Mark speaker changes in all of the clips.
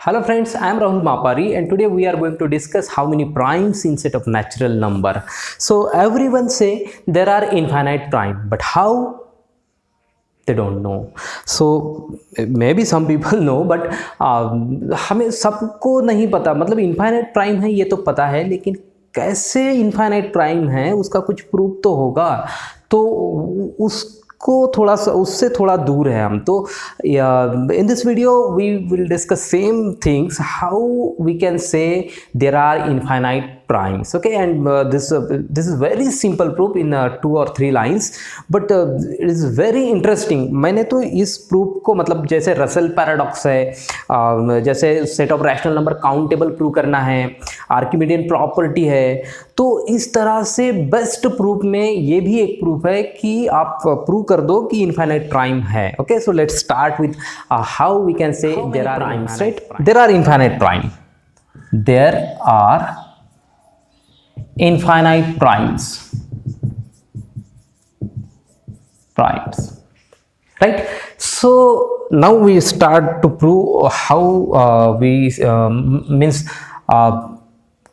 Speaker 1: Hello friends, I am Rahul Mapari and today we are going to discuss how many primes in set of natural number. So everyone say there are infinite prime, but how? They don't know. So maybe some people know, but हमें सबको नहीं पता. मतलब infinite prime है ये तो पता है, लेकिन कैसे इनफाइनाइट प्राइम है उसका कुछ प्रूफ तो होगा. तो उसको थोड़ा सा उससे थोड़ा दूर है हम. तो in this video we will discuss same things, how we can say there are infinite primes. Okay, and this is very simple proof in 2 or 3 lines, but it is very interesting. मैंने तो इस proof को मतलब जैसे Russell paradox है, जैसे set of rational number countable prove करना है, आर्किमिडियन प्रॉपर्टी है, तो इस तरह से बेस्ट प्रूफ में ये भी एक प्रूफ है कि आप प्रूव कर दो कि इनफाइनाइट प्राइम है. Okay, so let's start with how we can say there are primes, right? There are infinite prime. There are infinite primes, right? So now we start to prove how we means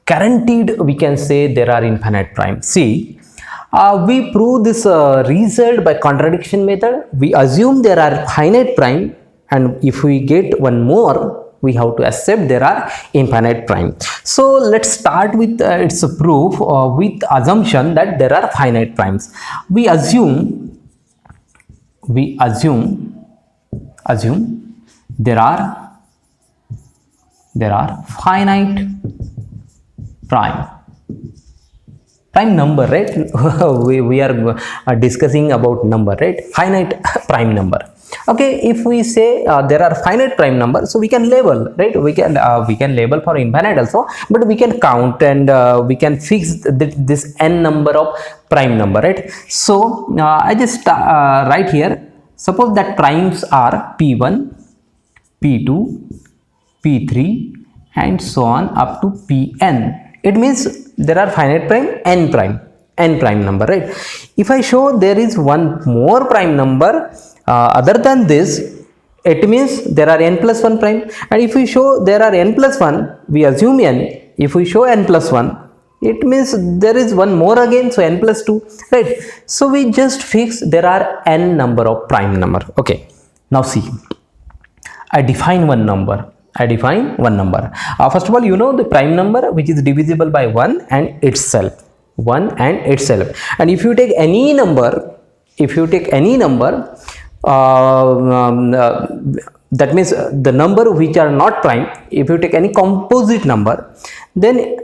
Speaker 1: guaranteed we can say there are infinite primes. See, we prove this result by contradiction method. We assume there are finite prime, and if we get one more, we have to accept there are infinite prime. So let's start with its proof with assumption that there are finite primes. We assume there are finite prime number, right? we are discussing about number, right? Finite prime number. Okay, if we say there are finite prime numbers, so we can label, right? We can label for infinite also, but we can count and we can fix this n number of prime number, right? So I just write here, suppose that primes are p1, p2, p3 and so on up to pn. It means there are finite prime, n prime number, right? If I show there is one more prime number other than this, it means there are n plus 1 prime. And if we show there are n plus 1, we assume n. If we show n plus 1, it means there is one more again, so n plus 2, right? So we just fix there are n number of prime number. Okay, now see, I define one number. First of all, you know the prime number which is divisible by 1 and itself. And if you take any number, that means the number which are not prime, if you take any composite number, then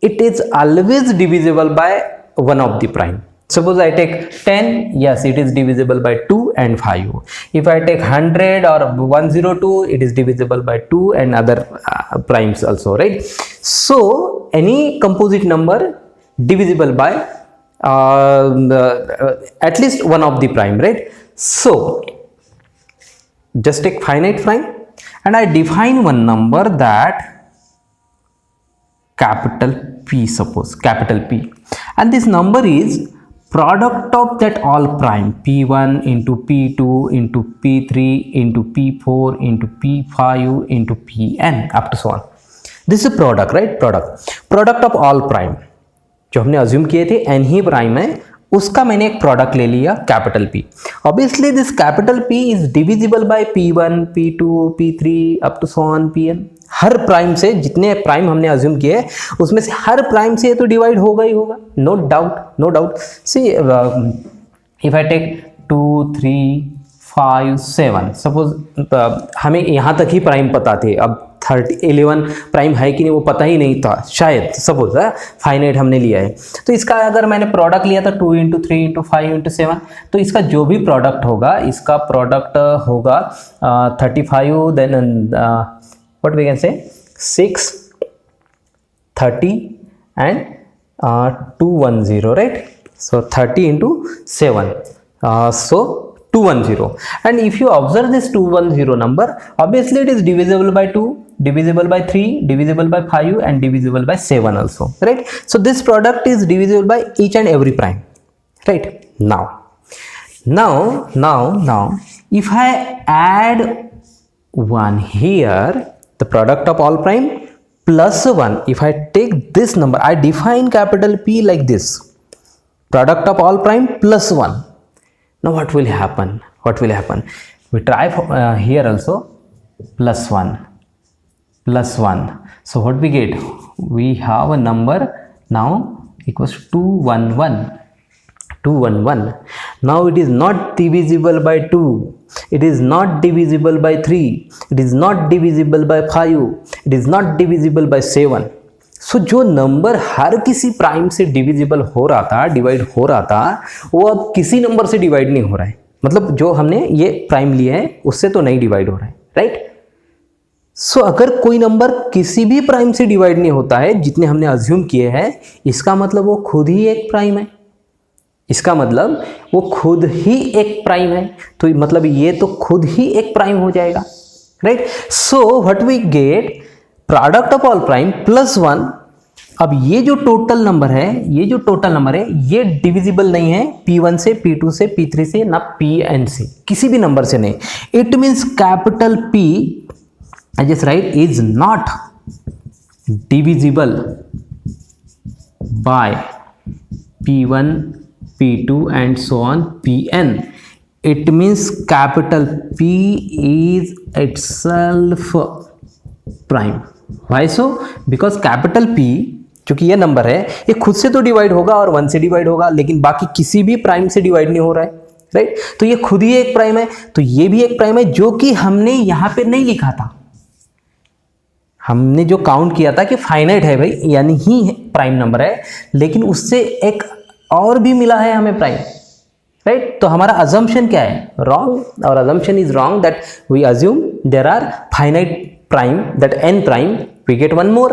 Speaker 1: it is always divisible by one of the prime. Suppose I take 10, yes, it is divisible by 2 and 5. If I take 100 or 102, it is divisible by 2 and other primes also, right? So any composite number divisible by at least one of the prime, right? So just take finite prime and I define one number that capital P, suppose capital P, and this number is product of that all prime, p1 into p2 into p3 into p4 into p5 into pn up to so on. This is a product, right? Product of all prime. जो हमने assume किए थे n ही prime है, उसका मैंने एक product ले लिया capital P. Obviously this capital P is divisible by p1, p2, p3 up to so on pn. हर प्राइम से जितने प्राइम हमने अज्यूम किए उसमें से हर प्राइम से ये तो डिवाइड होगा ही होगा, no doubt. See if I take 2, 3, 5, 7, suppose हमें यहाँ तक ही प्राइम पता थे. अब 11 प्राइम है कि नहीं वो पता ही नहीं था शायद, सपोज फाइनाइट हमने लिया है. तो इसका अगर मैंने प्रोडक्ट लिया था 2 into 3 into 5 into 7, तो इसका जो भी प्रोडक्ट होगा, इसका प्रोडक्ट होगा 35, देन व्हाट वी कैन से 6, 30 and 210, right? So 30 into 7, so 210. And if you observe this 210 number, obviously it is divisible by 2, divisible by 3, divisible by 5 and divisible by 7 also, right? So this product is divisible by each and every prime, right? Now if I add 1 here, the product of all prime plus 1. If I take this number, I define capital P like this, product of all prime plus 1. Now what will happen? What will happen? We try here also, plus 1, plus 1. So what we get? We have a number now equals 211. 211. Now it is not divisible by 2. It is not divisible by 3. It is not divisible by 5. It is not divisible by 7. सो जो number हर किसी prime से divisible हो रहा था, divide हो रहा था, वो अब किसी नंबर से डिवाइड नहीं हो रहा है. मतलब जो हमने ये प्राइम लिया है उससे तो नहीं डिवाइड हो रहा है, राइट. सो अगर कोई नंबर किसी भी प्राइम से डिवाइड नहीं होता है जितने हमने अज्यूम किए हैं, इसका मतलब वो खुद ही एक प्राइम है. इसका मतलब वो खुद ही एक प्राइम है. तो मतलब ये तो खुद ही एक प्राइम हो जाएगा, right. So what we get, product of all prime plus 1. अब ये जो टोटल नंबर है, ये जो टोटल नंबर है, ये डिविजिबल नहीं है P1 से, P2 से, P3 से, ना Pn से, किसी भी नंबर से नहीं. It means capital P, I just write, is not divisible by P1, P2 and so on Pn. It means capital P is itself prime. Why so? Because capital P, चूंकि ये number है, ये खुद से तो divide होगा और 1 से डिवाइड होगा, लेकिन बाकी किसी भी प्राइम से डिवाइड नहीं हो रहा है, राइट. तो ये खुद ही एक प्राइम है. तो ये भी एक प्राइम है जो कि हमने यहां पे नहीं लिखा था. हमने जो काउंट किया था कि फाइनाइट है भाई, यानी ही प्राइम नंबर है, लेकिन उससे एक और भी मिला है हमें प्राइम, राइट. तो हमारा अजम्पशन क्या है? रॉन्ग. और assumption is wrong that we assume there are finite prime, that n prime, we get one more,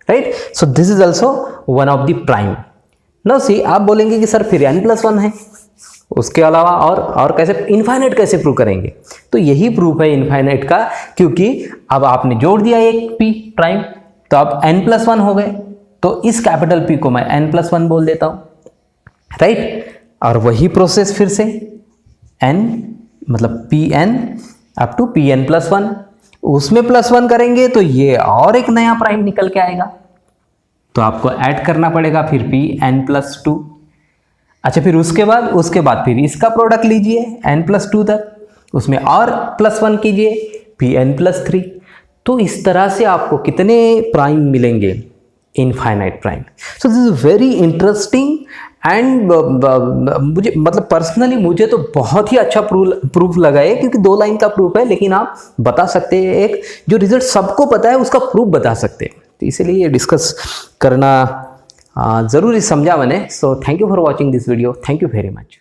Speaker 1: right. So this is also one of the prime. Now see, आप बोलेंगे कि sir फिर n plus 1 है, उसके अलावा और कैसे infinite कैसे प्रूव करेंगे? तो यही प्रूफ है इनफाइनाइट का, क्योंकि अब आपने जोड़ दिया एक p प्राइम, तो अब n plus 1 हो गए. तो इस कैपिटल P को मैं n plus 1 बोल देता हूं, राइट. और वही प्रोसेस फिर से n मतलब Pn up to Pn plus 1, उसमें प्लस 1 करेंगे तो ये और एक नया प्राइम निकल के आएगा. तो आपको ऐड करना पड़ेगा फिर Pn plus 2. अच्छा, फिर उसके बाद फिर इसका प्रोडक्ट लीजिए n plus 2 तक, उसमें और प्लस 1 कीजिए Pn plus 3. तो इस तरह से आपको कितने प्राइम मिलेंगे? Infinite prime. So this is very interesting and मुझे मतलब पर्सनली मुझे तो बहुत ही अच्छा प्रूफ लगा है, क्योंकि 2 लाइन का प्रूफ है, लेकिन आप बता सकते हैं एक जो रिजल्ट सबको पता है उसका प्रूफ बता सकते हैं. तो इसीलिए ये डिस्कस करना ज़रूरी समझा मैंने. So thank you for watching this video. Thank you very much.